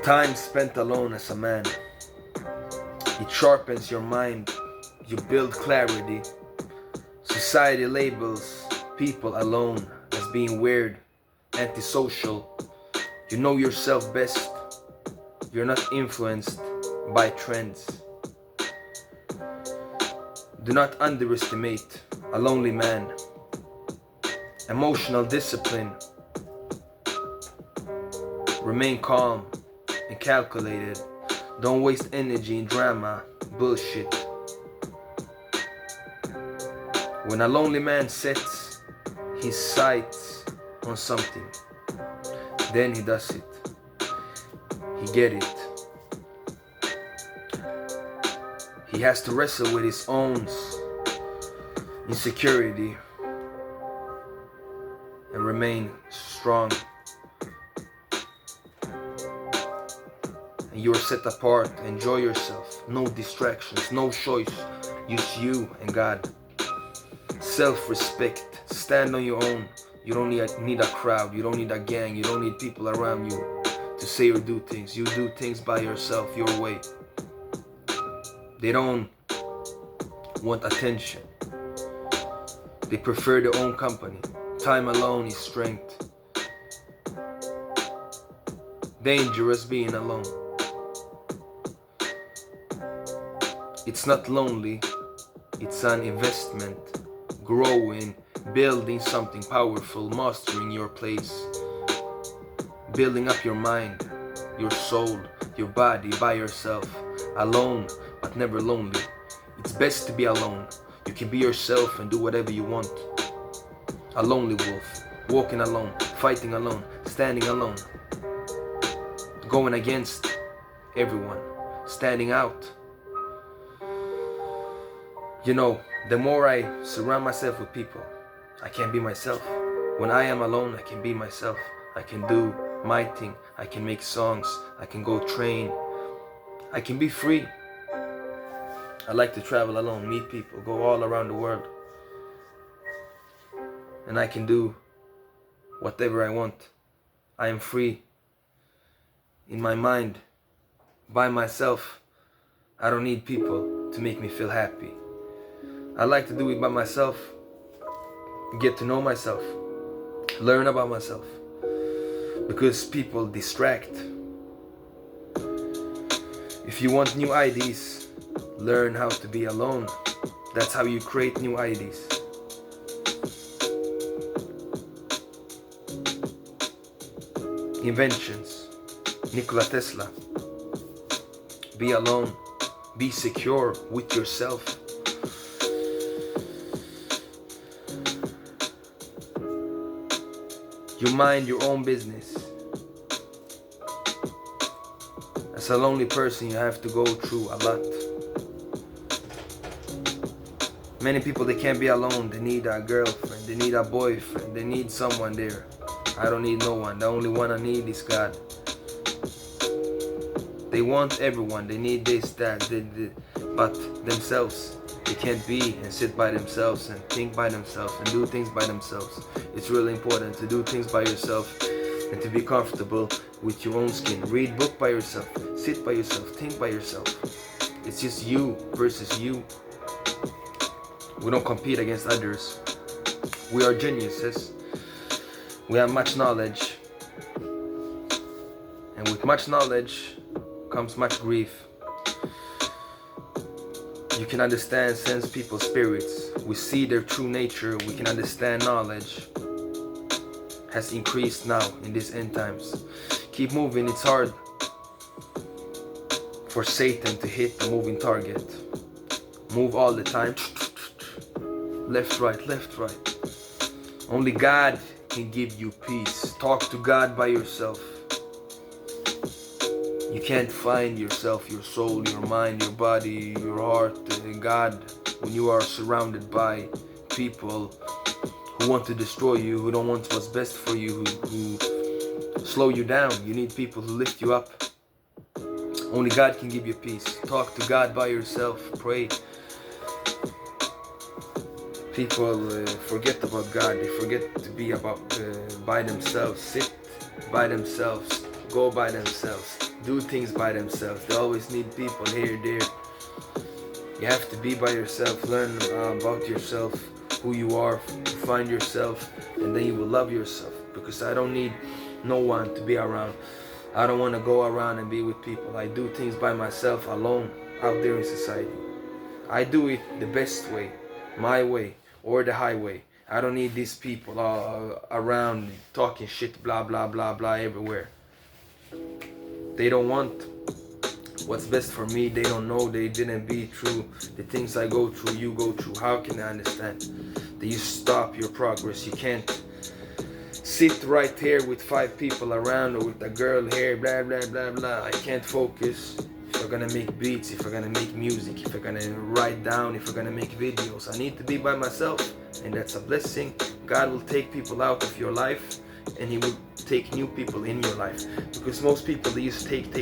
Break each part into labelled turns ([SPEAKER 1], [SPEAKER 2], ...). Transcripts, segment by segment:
[SPEAKER 1] Time spent alone as a man, it sharpens your mind, you build clarity. Society labels people alone as being weird, antisocial. You know yourself best, you're not influenced by trends. Do not underestimate a lonely man. Emotional discipline. Remain calm and calculated. Don't waste energy in drama, bullshit. When a lonely man sets his sights on something, then he does it. He get it. He has to wrestle with his own insecurity and remain strong. And you're set apart. Enjoy yourself. No distractions, no choice. Just you and God. Self-respect. Stand on your own. You don't need a crowd. You don't need a gang. You don't need people around you to say or do things. You do things by yourself, your way. They don't want attention. They prefer their own company. Time alone is strength. Dangerous being alone. It's not lonely. It's an investment. Growing, building something powerful, mastering your place. Building up your mind, your soul, your body by yourself. Alone, but never lonely. It's best to be alone. You can be yourself and do whatever you want. A lonely wolf, walking alone, fighting alone, standing alone. Going against everyone, standing out. You know, the more I surround myself with people, I can be myself. When I am alone, I can be myself. I can do my thing. I can make songs. I can go train. I can be free. I like to travel alone, meet people, go all around the world. And I can do whatever I want. I am free in my mind, by myself. I don't need people to make me feel happy. I like to do it by myself, get to know myself, learn about myself. Because people distract. If you want new ideas, learn how to be alone. That's how you create new ideas. Inventions. Nikola Tesla. Be alone. Be secure with yourself. You mind your own business. As a lonely person, you have to go through a lot. Many people, they can't be alone. They need a girlfriend, they need a boyfriend, they need someone there. I don't need no one. The only one I need is God. They want everyone. They need this, that, but themselves. They can't be and sit by themselves and think by themselves and do things by themselves. It's really important to do things by yourself and to be comfortable with your own skin. Read book by yourself. Sit by yourself. Think by yourself. It's just you versus you. We don't compete against others. We are geniuses. We have much knowledge. And with much knowledge comes much grief. You can understand, sense people's spirits. We see their true nature. We can understand knowledge. Has increased now in these end times. Keep moving. It's hard for Satan to hit the moving target. Move all the time. Left, right, left, right. Only God can give you peace. Talk to God by yourself. You can't find yourself, your soul, your mind, your body, your heart, God, when you are surrounded by people who want to destroy you, who don't want what's best for you, who slow you down. You need people who lift you up. Only God can give you peace. Talk to God by yourself. Pray. People forget about God. They forget to be about by themselves. Sit by themselves. Go by themselves. do things by themselves. They always need people here, there. You have to be by yourself, learn about yourself, who you are, find yourself, and then you will love yourself. Because I don't need no one to be around. I don't want to go around and be with people. I do things by myself, alone, out there in society. I do it the best way, my way, or the highway. I don't need these people around talking shit, blah, blah, blah, blah, everywhere. They don't want what's best for me. They don't know. They didn't be through the things I go through, you go through. How can I understand? That you stop your progress. You can't sit right here with 5 people around, or with a girl here, blah, blah, blah, blah. I can't focus. If I'm gonna make beats, if I'm gonna make music, if I'm gonna write down, if I'm gonna make videos, I need to be by myself. And that's a blessing. God will take people out of your life, and He will take new people in your life. Because most people, they just take.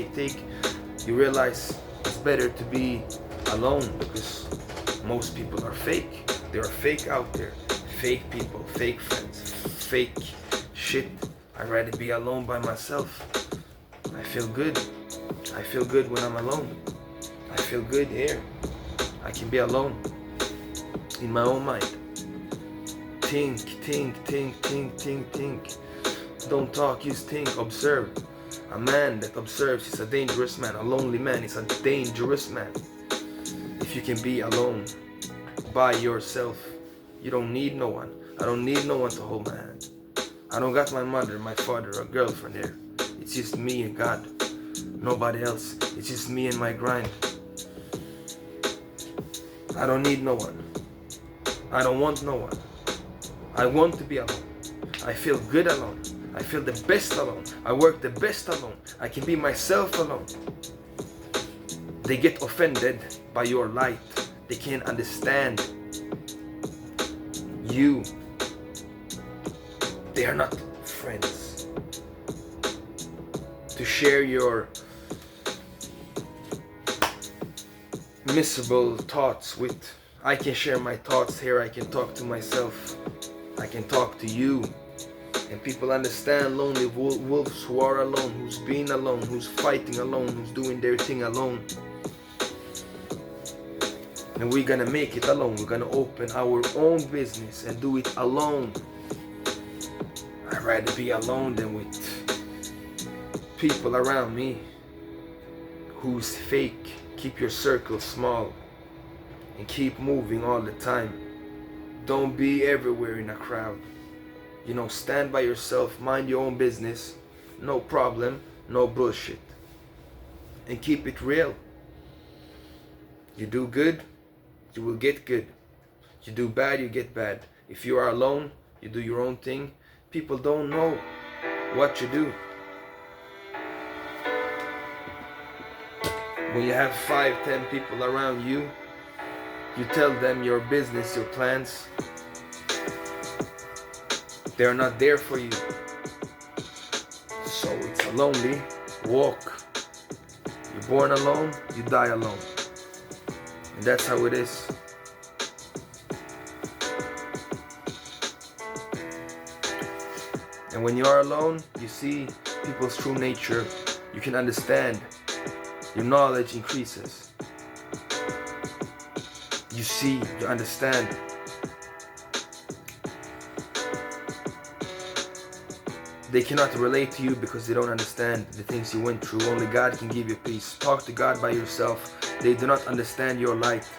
[SPEAKER 1] You realize it's better to be alone, because most people are fake. There are fake out there. Fake people, fake friends, fake shit. I'd rather be alone by myself. I feel good. I feel good when I'm alone. I feel good here. I can be alone in my own mind. Think. Don't talk, just think, observe. A man that observes is a dangerous man. A lonely man is a dangerous man. If you can be alone by yourself, you don't need no one. I don't need no one to hold my hand. I don't got my mother, my father, or girlfriend there. It's just me and God. Nobody else. It's just me and my grind. I don't need no one. I don't want no one. I want to be alone. I feel good alone. I feel the best alone. I work the best alone. I can be myself alone. They get offended by your light. They can't understand you. They are not friends to share your miserable thoughts with. I can share my thoughts here. I can talk to myself. I can talk to you. And people understand lonely wolves who are alone, who's being alone, who's fighting alone, who's doing their thing alone. And we're gonna make it alone. We're gonna open our own business and do it alone. I'd rather be alone than with people around me who's fake. Keep your circle small and keep moving all the time. Don't be everywhere in a crowd. You know, stand by yourself, mind your own business, no problem, no bullshit. And keep it real. You do good, you will get good. You do bad, you get bad. If you are alone, you do your own thing. People don't know what you do. When you have 5, 10 people around you, you tell them your business, your plans. They're not there for you. So it's a lonely walk. You're born alone, you die alone. And that's how it is. And when you are alone, you see people's true nature. You can understand. Your knowledge increases. You see, you understand. They cannot relate to you because they don't understand the things you went through. Only God can give you peace. Talk to God by yourself. They do not understand your light.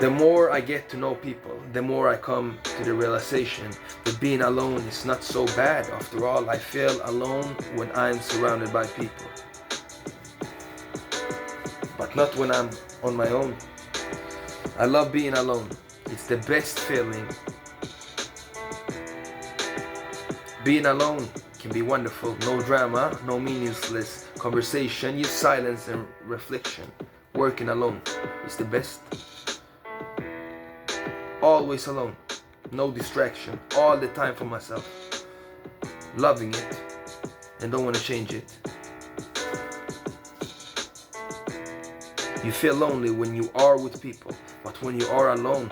[SPEAKER 1] The more I get to know people, the more I come to the realization that being alone is not so bad. After all, I feel alone when I'm surrounded by people. But not when I'm on my own. I love being alone. It's the best feeling. Being alone can be wonderful. No drama, no meaningless conversation, just silence and reflection. Working alone is the best. Always alone. No distraction. All the time for myself. Loving it. And don't want to change it. You feel lonely when you are with people. But when you are alone,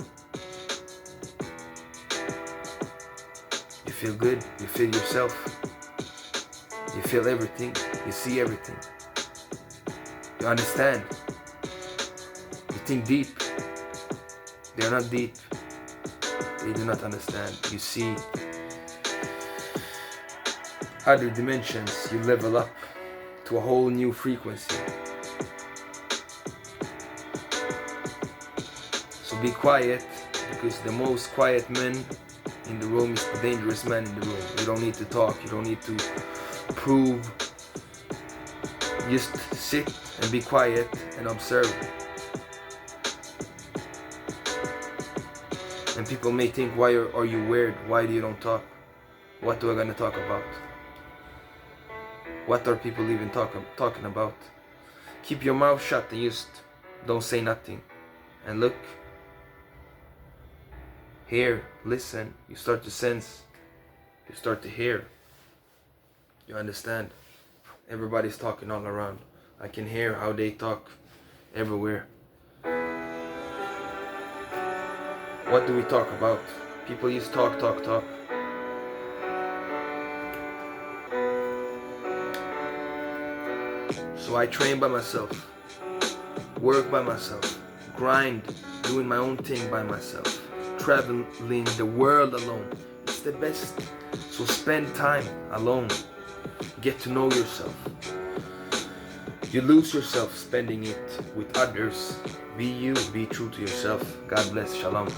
[SPEAKER 1] you feel good, you feel yourself, you feel everything, you see everything. You understand. You think deep. They are not deep. They do not understand. You see other dimensions. You level up to a whole new frequency. So be quiet, because the most quiet man in the room is the dangerous man in the room. You don't need to talk. You don't need to prove. Just sit and be quiet and observe. And people may think, why are you weird? Why do you don't talk? What do I gonna talk about? What are people even talking about? Keep your mouth shut and just don't say nothing. And look, hear, listen. You start to sense. You start to hear. You understand? Everybody's talking all around. I can hear how they talk everywhere. What do we talk about? People just talk. So I train by myself, work by myself, grind, doing my own thing by myself, traveling the world alone. It's the best. So spend time alone. Get to know yourself. You lose yourself spending it with others. Be you, be true to yourself. God bless. Shalom.